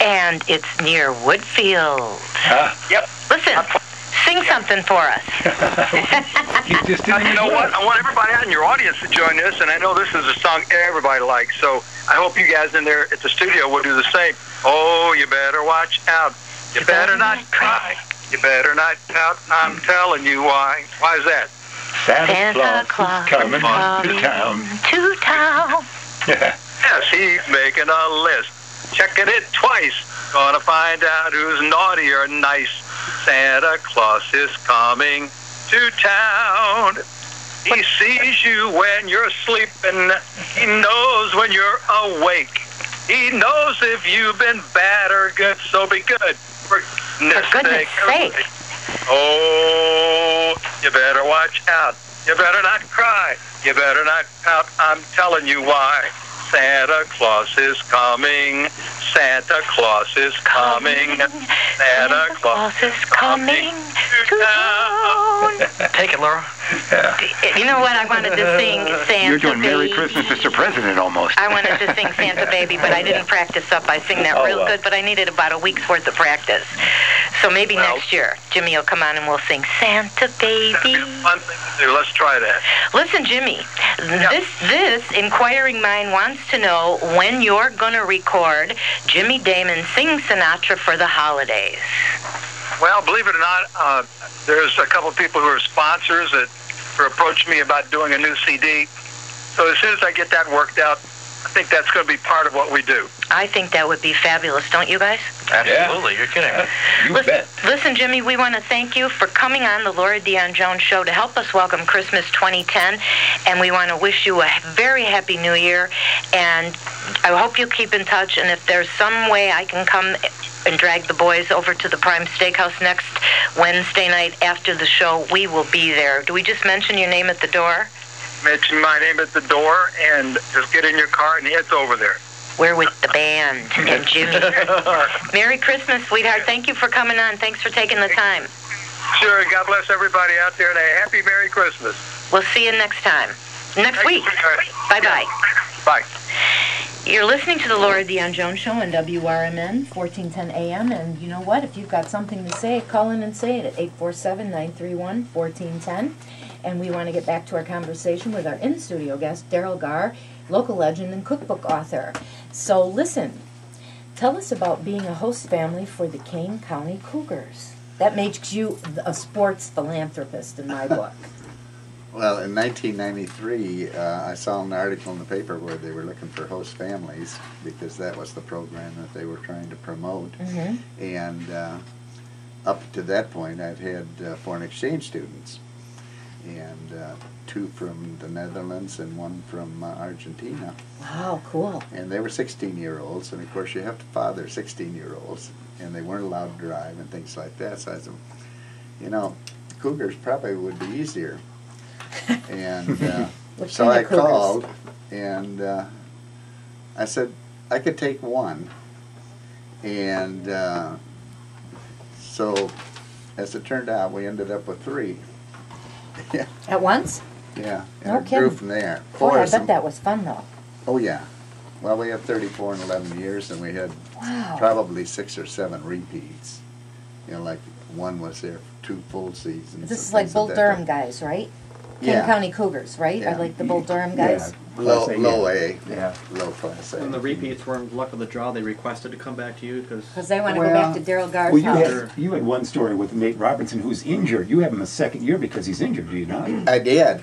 and it's near Woodfield. Yep. Listen, sing something for us. You know what? I want everybody out in your audience to join this, and I know this is a song everybody likes, so I hope you guys in there at the studio will do the same. Oh, you better watch out. You better not cry. You better not pout. I'm telling you why. Why is that? Santa Claus is coming to town. To town. Yes, he's making a list. Checking it twice. Gonna find out who's naughty or nice. Santa Claus is coming to town. He sees you when you're sleeping. He knows when you're awake. He knows if you've been bad or good, so be good. For goodness sake. Oh, you better watch out. You better not cry. You better not pout. I'm telling you why. Santa Claus is coming. Santa Claus is coming. Santa Claus is coming to town. Take it, Laura. You know what? I wanted to sing Santa You're doing Merry Baby. Christmas, Mr. President, almost. I wanted to sing Santa Baby, but I didn't practice up. I sing that real good, but I needed about a week's worth of practice. So maybe next year, Jimmy will come on and we'll sing Santa Baby. That'd be a fun thing to do. Let's try that. Listen, Jimmy, this inquiring mind wants to know when you're going to record Jimmy Damon Sing Sinatra for the holidays. Well, believe it or not, there's a couple of people who are sponsors that are approaching me about doing a new CD. So as soon as I get that worked out, I think that's going to be part of what we do. I think that would be fabulous, don't you guys? Absolutely, you're kidding. Listen, Jimmy, we want to thank you for coming on the Laura Dion-Jones Show to help us welcome Christmas 2010, and we want to wish you a very happy New Year, and I hope you keep in touch, and if there's some way I can come and drag the boys over to the Prime Steakhouse next Wednesday night after the show, we will be there. Do we just mention your name at the door? Mention my name at the door, and just get in your car and head over there. We're with the band and Jimmy. Merry Christmas, sweetheart. Thank you for coming on. Thanks for taking the time. Sure. God bless everybody out there, and a happy Merry Christmas. We'll see you next time. Next week. Bye-bye. Bye. You're listening to the Laura Dion-Jones Show on WRMN, 1410 AM. And you know what? If you've got something to say, call in and say it at 847-931-1410. And we want to get back to our conversation with our in-studio guest, Daryl Gar, local legend and cookbook author. So listen, tell us about being a host family for the Kane County Cougars. That makes you a sports philanthropist in my book. Well, in 1993, I saw an article in the paper where they were looking for host families because that was the program that they were trying to promote. Mm-hmm. And up to that point, I'd had foreign exchange students, and 2 from the Netherlands and 1 from Argentina. Wow, cool. And they were 16-year-olds, and of course you have to father 16-year-olds, and they weren't allowed to drive and things like that. So I said, you know, Cougars probably would be easier. And so I called, and I said I could take 1. And so as it turned out, we ended up with 3. Yeah. At once? Yeah, and No it grew kidding. from there. Boy, I bet that was fun, though. Oh, yeah. Well, we had 34 and 11 years, and we had probably 6 or 7 repeats. You know, like 1 was there for 2 full seasons. This is like Bull Durham guys, right? Kane County Cougars, right? Yeah. I like the Bull Durham guys. Low A. Yeah. Low class A. When the repeats were in luck of the draw, they requested to come back to you because they want to go back to Daryl Gar's house. You had one story with Nate Robertson who's injured. You have him a second year because he's injured, do you not? I did.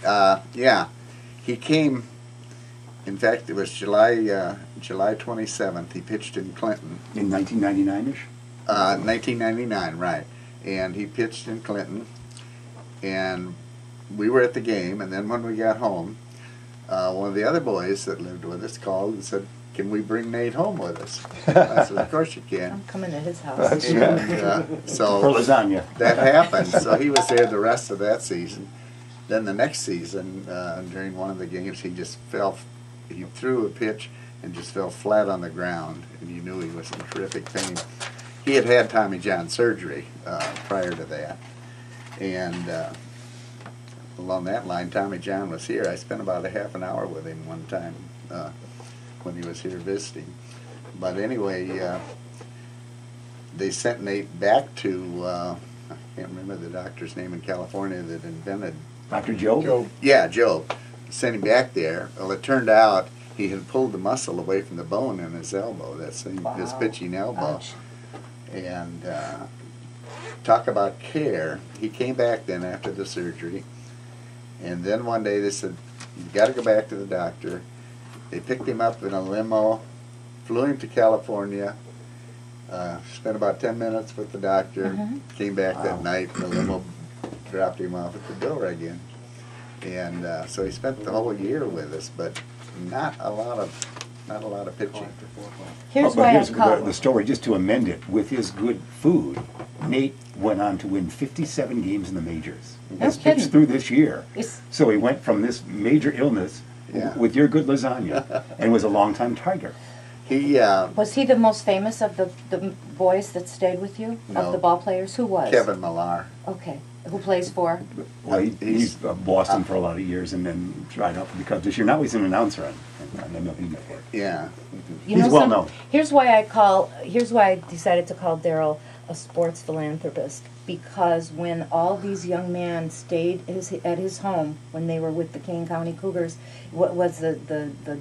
Yeah. He came, in fact, it was July 27th. He pitched in Clinton. In 1999-ish? 1999, right. And he pitched in Clinton, and we were at the game, and then when we got home, one of the other boys that lived with us called and said, "Can we bring Nate home with us?" I said, "Of course you can." I'm coming to his house. And, so For lasagna. that happened. So he was there the rest of that season. Then the next season, during one of the games, he just fell. He threw a pitch and just fell flat on the ground, and you knew he was in terrific pain. He had had Tommy John surgery prior to that, and along that line, Tommy John was here. I spent about a half an hour with him one time when he was here visiting. But anyway, they sent Nate back to, I can't remember the doctor's name in California that invented. Dr. Joe? Yeah, Joe. Sent him back there. Well, it turned out he had pulled the muscle away from the bone in his elbow, that same, his pitching elbow. Ouch. And talk about care. He came back then after the surgery. And then one day they said, you got to go back to the doctor. They picked him up in a limo, flew him to California, spent about 10 minutes with the doctor, came back that night, and the limo dropped him off at the door again. And so he spent the whole year with us, but not a lot of pitching. Here's But why here's I call the story, just to amend it. With his good food, Nate went on to win 57 games in the majors. No Has kidding. pitched through this year. It's- So he went from this major illness Yeah. with your good lasagna and was a longtime Tiger. He, Was he the most famous of the boys that stayed with you? No. Of the ball players? Who was? Kevin Millar. Okay. Who plays for? Well, he's Boston for a lot of years and then tried out for the Cubs this year. Now he's an announcer on MLB Network. Yeah. You He's know well some- known. Here's why I decided to call Daryl a sports philanthropist, because when all these young men stayed at his home when they were with the Kane County Cougars, what was the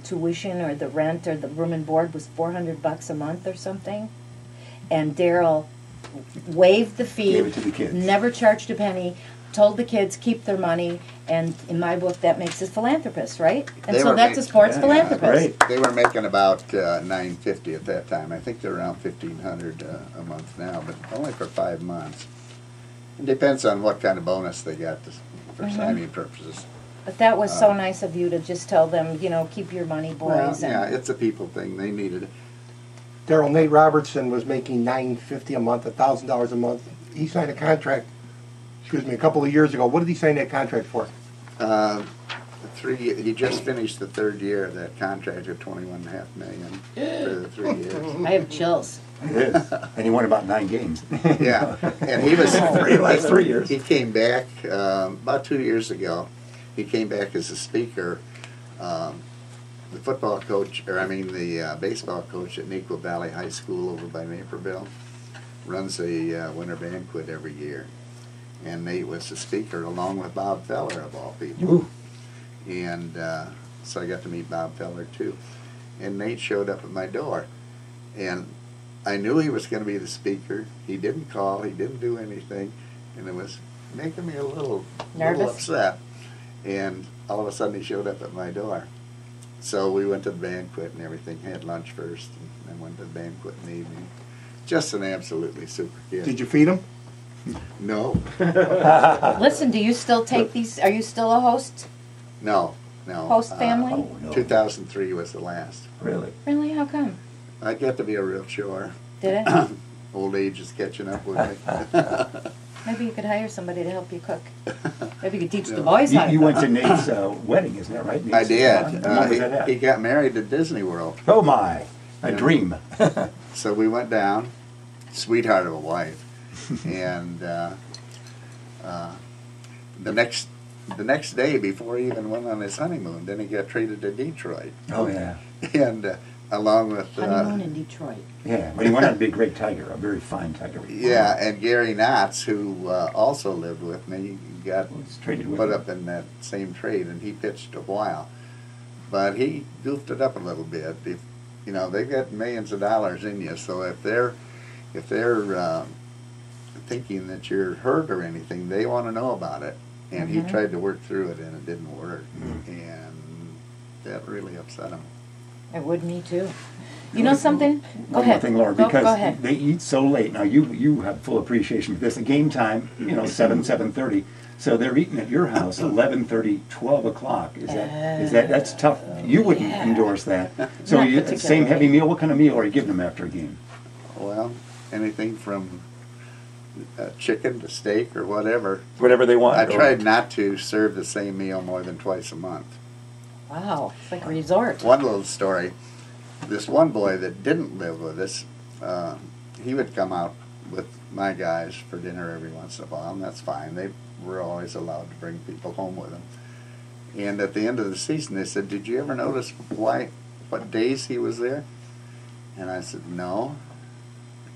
tuition or the rent or the room and board was $400 a month or something, and Daryl waived the fee, Gave it to the kids. never charged a penny, told the kids keep their money, and in my book that makes a philanthropist, right? And They so were that's a made- sports yeah, philanthropist. great. They were making about $950 at that time. I think they're around $1,500 a month now, but only for 5 months. It depends on what kind of bonus they got for signing purposes. But that was so nice of you to just tell them, keep your money, Well, boys. yeah, and it's a people thing. They needed it. Daryl, Nate Robertson was making $950 a month, $1,000 a month. He signed a contract, a couple of years ago. What did he sign that contract for? He just finished the 3rd year of that contract of $21.5 million for the 3 years. I have chills. It is. And he won about 9 games. Yeah, and he was For the last 3 years. He came back about 2 years ago. He came back as a speaker. The football coach, the baseball coach at Neuqua Valley High School over by Naperville, runs a winter banquet every year. And Nate was the speaker along with Bob Feller, of all people. Ooh. And so I got to meet Bob Feller too. And Nate showed up at my door. And I knew he was going to be the speaker. He didn't call, he didn't do anything. And it was making me a little Nervous? upset. And all of a sudden he showed up at my door. So we went to the banquet and everything, had lunch first, and then went to the banquet in the evening. Just an absolutely super kid. Did you feed him? No, Listen, do you still take these? Are you still a host? no. Host family? Oh, no. 2003 was the last. Really? Really? How come? I got to be a real chore. Did it? Old age is catching up with me. Maybe you could hire somebody to help you cook. Maybe you could teach the No. boys how to You cook. went to Nate's wedding, isn't that right? I Nate's, did. when was that at? He got married at Disney World. Oh my, a Yeah. dream. So we went down, sweetheart of a wife, and the next day before he even went on his honeymoon, then he got traded to Detroit, Oh yeah. and along with Honeymoon in Detroit. Yeah, but he went on to be a great Tiger, a very fine Tiger. yeah, and Gary Knotts, who also lived with me, got Was traded with put him. up in that same trade, and he pitched a while, but he goofed it up a little bit. They've got millions of dollars in you, so if they're thinking that you're hurt or anything, they want to know about it. And he tried to work through it, and it didn't work, and that really upset him. It would me too. You know something? Go One more ahead. thing, Laura, Go because ahead. they eat so late. Now you have full appreciation for this. At game time, 7:30. So they're eating at your house 11:30, 12 o'clock. That's tough? You wouldn't Yeah. endorse that. So Not you, same particularly. heavy meal. What kind of meal are you giving them after a game? Well, anything from chicken to steak or whatever. Whatever they want. I tried not to serve the same meal more than twice a month. Wow, it's like a resort. One little story. This one boy that didn't live with us, he would come out with my guys for dinner every once in a while, and that's fine. They were always allowed to bring people home with them. And at the end of the season, they said, "Did you ever notice what days he was there?" And I said, no,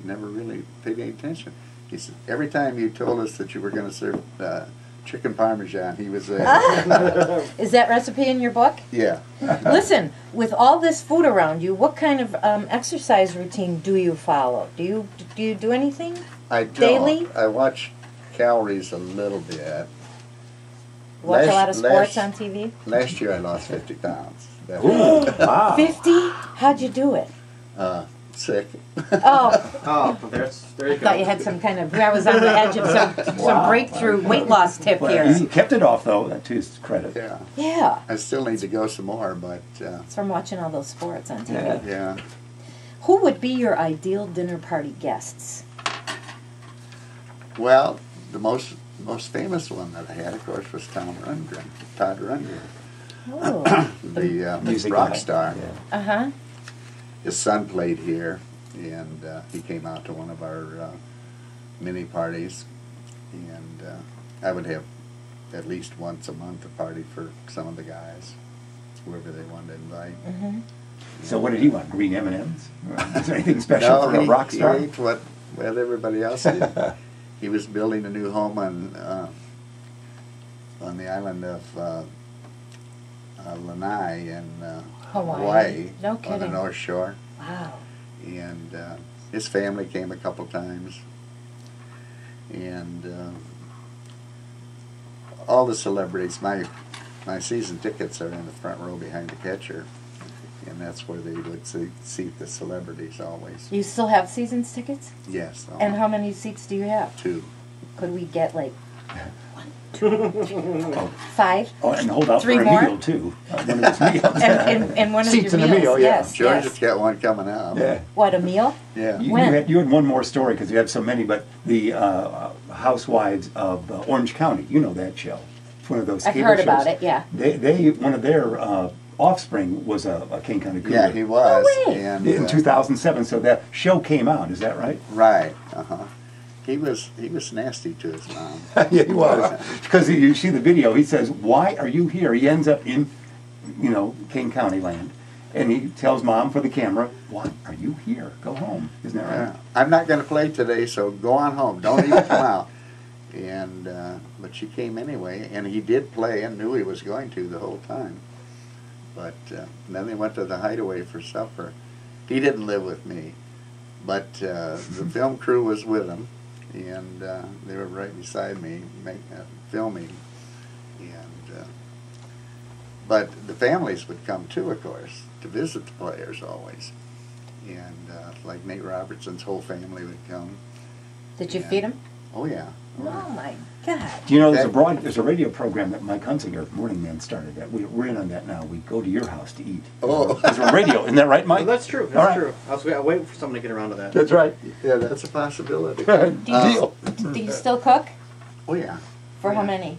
never really paid any attention. He said, every time you told us that you were going to serve chicken parmesan, he was there. Is that recipe in your book? Yeah. Listen, with all this food around you, what kind of exercise routine do you follow? Do you do anything? I don't. Daily? I watch calories a little bit. Watch a lot of sports on TV? Last year I lost 50 pounds. Ooh, wow. 50? How'd you do it? Sick. Oh, Oh, there you I go. thought you had some kind of, I was on the edge of some breakthrough weight loss tip Well, here. he kept it off, though, to his credit. Yeah. Yeah, I still need to go some more, but it's from watching all those sports on TV. Yeah. yeah. Who would be your ideal dinner party guests? Well, the most famous one that I had, of course, was Todd Rundgren, Oh, the Music rock guy. star. Yeah. uh-huh. His son played here, and he came out to one of our mini parties, and I would have at least once a month a party for some of the guys, whoever they wanted to invite. Mm-hmm. So what did he want? Green M&Ms? Is there anything special for a rock star? He ate what everybody else did. He was building a new home on the island of Lanai in Hawaii, No on the kidding. North Shore. Wow. And his family came a couple times, and all the celebrities. My season tickets are in the front row behind the catcher, and that's where they would seat the celebrities always. You still have seasons tickets? Yes. And how many seats do you have? 2. Could we get like 5? Oh, and hold out 3 for a more? meal, too. One of his meals. And one of Seats your in meals? the meal, yeah. Yes, George has yes. got one coming out. Yeah. What, a meal? Yeah. You When? had one more story, because you had so many, but the Housewives of Orange County, you know that show. It's one of those I've cable heard shows. about it, yeah. They one of their offspring was a King County Cougar. Yeah, he was. No way. And, In 2007, so that show came out, is that right? Right. He was nasty to his mom. Yeah, he was. Because you see the video, he says, "Why are you here?" He ends up in, King County land. And he tells Mom for the camera, "Why are you here? Go home." Isn't that right? Yeah. I'm not going to play today, so go on home. Don't even come out. And but she came anyway, and he did play and knew he was going to the whole time. But then they went to the Hideaway for supper. He didn't live with me, but the film crew was with him, and they were right beside me filming. And but the families would come too, of course, to visit the players always. And like Nate Robertson's whole family would come. Did you feed him? Oh yeah. Oh my God. Do you know there's a radio program that Mike Hunsinger, Morning Man, started that. We're in on that now. We go to your house to eat. Oh. There's a radio, isn't that right, Mike? Well, that's true. That's All right. true. I was waiting for someone to get around to that. That's right. Yeah, that's a possibility. Deal. Do you still cook? Oh yeah. For how Yeah. many?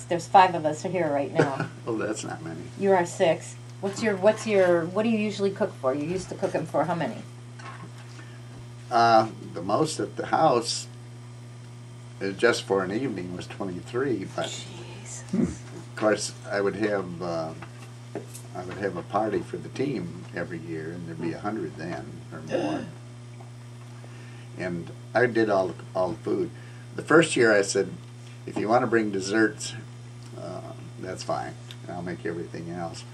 There's 5 of us here right now. Oh, that's not many. You are 6. What do you usually cook for? You used to cook them for how many? The most at the house, just for an evening, was 23. But Jeez. of course, I would have a party for the team every year, and there'd be 100 then or more. And I did all the food. The first year, I said, if you want to bring desserts, that's fine. I'll make everything else.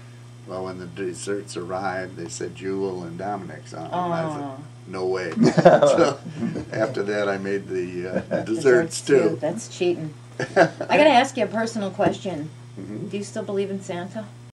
Well, when the desserts arrived, they said Jewel and Dominic's on them. I said, no way. So after that, I made the desserts too. That's cheating. I got to ask you a personal question. Mhm. Do you still believe in Santa?